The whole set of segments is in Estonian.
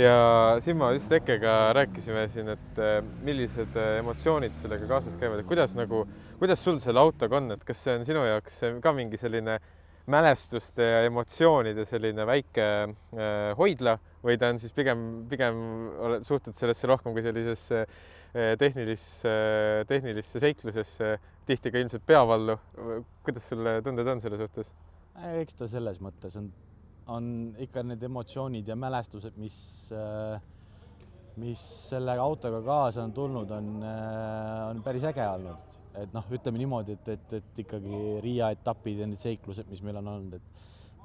Ja siin ma just Ekkega rääkisime siin, et millised emotsioonid sellega kaasas käivad, et kuidas sul selle autoga on, et kas see on sinu jaoks ka mingi selline mälestuste ja emotsioonide selline väike hoidla või ta on siis pigem suhtud sellesse rohkem kui sellisesse tehnilisse seiklusesse, tihti ka ilmselt peavallu. Kuidas sulle tunded on selle suhtes? Eks ta selles mõttes on ikka need emotsioonid ja mälestused, mis selle autoga kaasa on tulnud, on päris äge olnud. Et ütleme niimoodi, et ikkagi Riia etapid ja need seiklused, mis meil on olnud,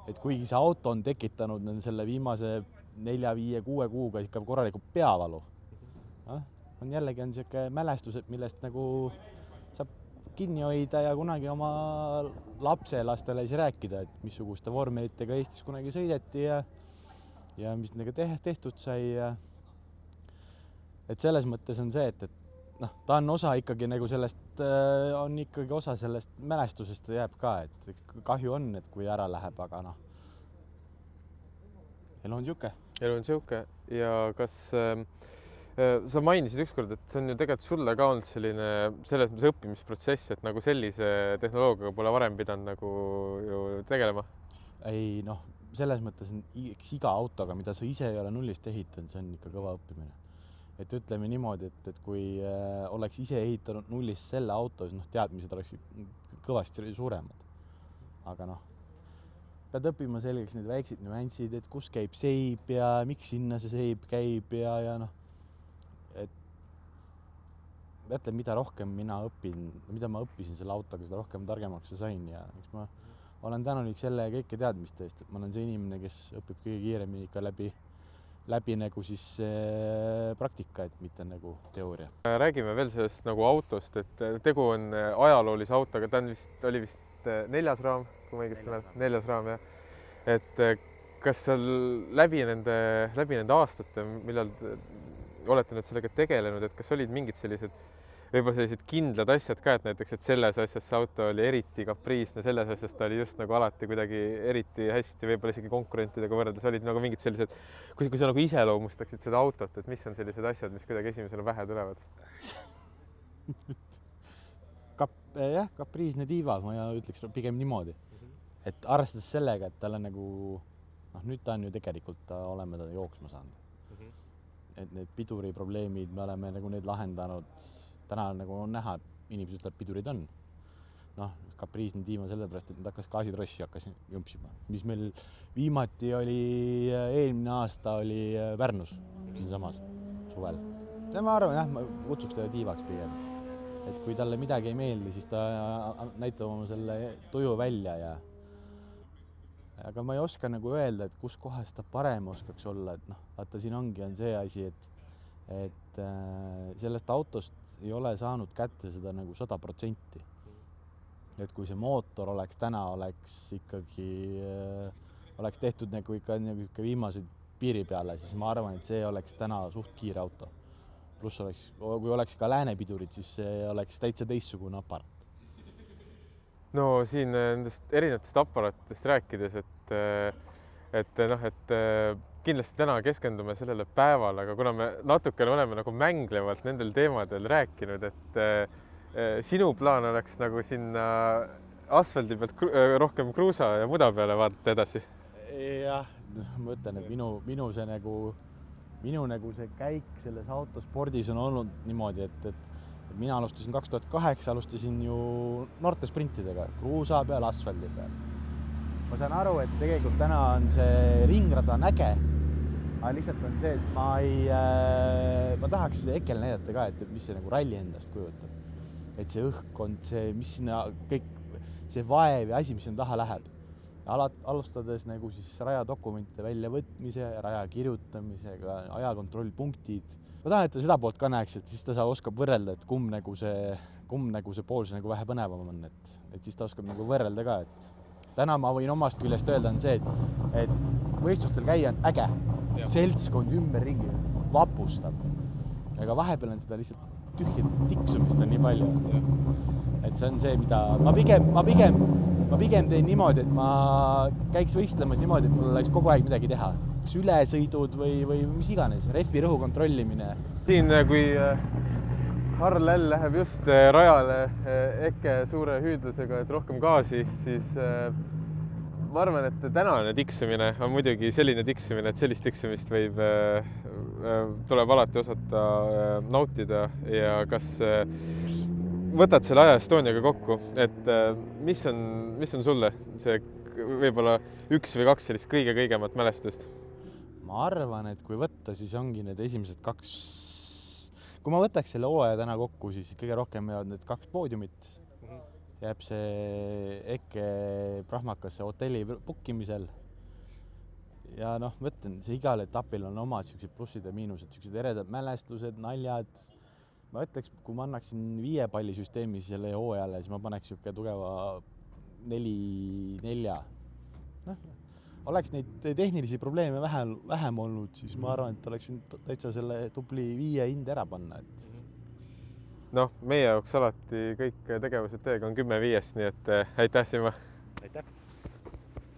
et kuigi see auto on tekitanud selle viimase 4-5-6 kuuga ikka korralikult peavalu, on jällegi selline mälestused, millest nagu saab kinni hoida ja kunagi oma lapselastele siis rääkida, et missuguste vormelitega Eestis kunagi sõideti ja mis nendega tehtud sai. Et selles mõttes on see, et ta on osa ikkagi nagu sellest, on ikkagi osa sellest mälestusest jääb ka, et kahju on, et kui ära läheb, aga elu on siuke. Elu on siuke ja kas sa mainisid ükskord, et see on ju tegelikult sulle ka olnud selline selles mõttes õppimisprotsess, et nagu sellise tehnoloogiaga pole varem pidanud nagu ju tegelema? Ei, selles mõttes on iga autoga, mida sa ise ei ole nullist ehitanud, see on ikka kõva õppimine. Et ütleme niimoodi, et kui oleks ise ehitanud nullist selle auto, siis teadmised oleks kõvasti suuremad. Aga pead õppima selgeks need väiksed nüansid, et kus käib seib ja miks sinna see seib käib ja mõtlen, mida rohkem ma õppisin selle autoga, seda rohkem targemaks sain ja eks ma olen tänulik selle kõike teadmiste eest, et ma olen see inimene, kes õpib kõige kiiremini ikka läbi nagu siis praktika, et mitte nagu teooria. Räägime veel sellest nagu autost, et tegu on ajaloolise autoga, ta oli vist 4. raam, kui ma õigesti mäletan, 4. raam, jah. Et kas seal läbi nende aastate, millal olete nüüd sellega tegelenud, et kas olid mingid võib-olla sellised kindlad asjad ka, et näiteks, et selles asjas see auto oli eriti kapriisne, selles asjas ta oli just nagu alati kuidagi eriti hästi, võib-olla isegi konkurentidega võrreldes olid nagu mingid sellised, kui sa nagu iseloomustaksid seda autot, et mis on sellised asjad, mis kuidagi esimesena pähe tulevad? Kapriisne diiva, ma ütleks pigem niimoodi. Et arvestades sellega, et tal on nagu, nüüd ta on ju tegelikult, oleme ta jooksma saanud. Et need piduri probleemid, me oleme nagu need lahendanud. Täna nagu on näha, et inimesed ütlevad, pidurid on. Kapriisne diima sellepärast, et nad gaasitrossi hakkas jumpsima. Mis meil viimati oli, eelmine aasta oli Pärnus, siin samas suvel. Ja ma arvan, ma kutsuks teda diivaks pigem. Et kui talle midagi ei meeldi, siis ta näitab oma selle tuju välja aga ma ei oska nagu öelda, et kus kohas ta parem oskaks olla, et vaata siin on see asi, et sellest autost ei ole saanud kätte seda nagu 100%. Et kui see mootor oleks ikkagi oleks tehtud nagu ikka viimaseid piiri peale, siis ma arvan, et see oleks täna suht kiire auto. Pluss kui oleks ka läänepidurid, siis see oleks täitsa teistsugune aparaat. No siin nendest erinevatest aparaatidest rääkides, et kindlasti täna keskendume sellele päeval, aga kuna me natukene oleme nagu mänglevalt nendel teemadel rääkinud, et sinu plaan oleks nagu sinna asfaldi pealt rohkem kruusa ja muda peale vaadata edasi. Jah, ma ütlen, et minu see käik selles autospordis on olnud niimoodi, et mina alustasin 2008, alustasin ju noortesprintidega, kruusa peal, asfaldi peal. Ma saan aru, et tegelikult täna on see ringrada näge, aga lihtsalt on see, et ma tahaks Ekkel näidata ka, et mis see nagu ralli endast kujutab. Et see õhkkond, mis sinna kõik, see vaev ja asi, mis sinna taha läheb. Alustades nagu siis rajadokumente väljavõtmise, raja kirjutamisega, ajakontrollpunktid. Ma tahan, et ta seda poolt ka näeks, et siis ta oskab võrrelda, et kumb nagu see pool see nagu vähe põnevam on, et siis ta oskab nagu võrrelda ka, et täna ma võin omast küljest öelda on see, et võistlustel käia on äge, seltskond ümberringi vapustab, aga vahepeal on seda lihtsalt tühjad tiksumist on nii palju, et see on see, mida ma pigem teen niimoodi, et ma käiks võistlemas niimoodi, et mul oleks kogu aeg midagi teha. kas ülesõidud või mis iganes, rehvi rõhu kontrollimine. Siin, kui Karl L läheb just rajale Eke suure hüüdlusega, et rohkem gaasi, siis ma arvan, et tänane tiksumine on muidugi selline tiksumine, et sellist tiksumist tuleb alati osata nautida ja kas võtad selle aja Estoniaga kokku, et mis on sulle see võib-olla 1 või 2 sellist kõige-kõigemat mälestust? Ma arvan, et kui võtta, siis ongi need esimesed 2, kui ma võtaks selle hooaja täna kokku, siis kõige rohkem jäävad need 2 poodiumit. Jääb see Eke Prahmakasse hotelli bukkimisel. Ja noh, mõtlen, see igal etapil on omad sellised plussid ja miinused, sellised eredad mälestused, naljad. Ma ütleks, kui ma annaksin 5 pallisüsteemi selle hooajale, siis ma paneks siuke tugeva 4. Oleks neid tehnilisi probleeme vähem olnud, siis ma arvan, et oleks täitsa selle tubli 5 hinde ära panna. Noh, meie jaoks alati kõik tegevused teega on 10-5, nii et aitäh, Simo! Aitäh!